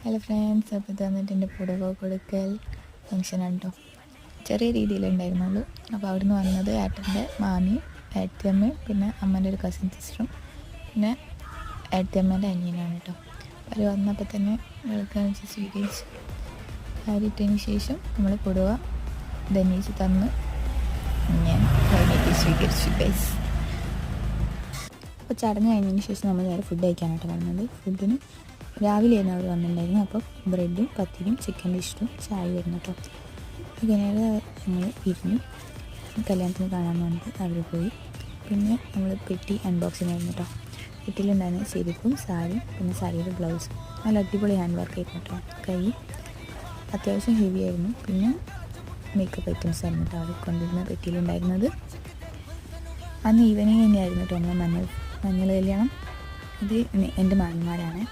Hello friends, അപ്പോൾ ഇത് വന്നിട്ട് എൻ്റെ പുടവ കൊടുക്കൽ ഫങ്ഷനാണ് കേട്ടോ. ചെറിയ രീതിയിലുണ്ടായിരുന്നുള്ളൂ. അപ്പോൾ അവിടുന്ന് വന്നത് ഏട്ടൻ്റെ മാമിയും ഏട്ടത്തിയമ്മയും പിന്നെ അമ്മേൻ്റെ ഒരു കസിൻ സിസ്റ്ററും പിന്നെ ഏട്ടത്തിയമ്മേൻ്റെ അനിയനാണ് കേട്ടോ. അവർ വന്നപ്പോൾ തന്നെ വെൽക്കം വെച്ച് സ്വീകരിച്ച് കാര്യത്തിന് ശേഷം നമ്മൾ പുടവ ധന്യച്ച് തന്ന് ഞാൻ കഴിഞ്ഞിട്ട് സ്വീകരിച്ചു ഗൈസ്. അപ്പോൾ ചടങ്ങ് കഴിഞ്ഞതിന് ശേഷം നമ്മൾ നേരെ ഫുഡ് കഴിക്കാനായിട്ട് വന്നത്. ഫുഡിന് രാവിലെയായിരുന്നു അവർ വന്നിട്ടുണ്ടായിരുന്നു. അപ്പോൾ ബ്രെഡും പത്തിരിയും ചിക്കൻ്റെ ഇഷ്ടവും ചായ വരുന്നു കേട്ടോ. അങ്ങനെയാണ് ഞങ്ങൾ ഇരുന്നു കല്യാണത്തിന് കാണാൻ വന്നിട്ട് അവർ പോയി. പിന്നെ നമ്മൾ പെട്ടി അൺബോക്സിങ് ആയിരുന്നു കേട്ടോ. പെട്ടിയിലുണ്ടായിരുന്ന ചെരുപ്പും സാരിയും പിന്നെ സാരിയുടെ ബ്ലൗസും നല്ല അടിപൊളി ഹാൻഡ് വർക്ക് ആയിരുന്നു കേട്ടോ. കൈ അത്യാവശ്യം ഹെവി ആയിരുന്നു. പിന്നെ മേക്കപ്പ് ഐറ്റംസ് ആയിരുന്നു കേട്ടോ അവർ കൊണ്ടിരുന്ന പെട്ടിയിലുണ്ടായിരുന്നത്. അന്ന് ഈവനിങ് തന്നെയായിരുന്നു കേട്ടോ നമ്മൾ മഞ്ഞൾ കല്യാണം. ഇത് എൻ്റെ മാമിമാരാണ്.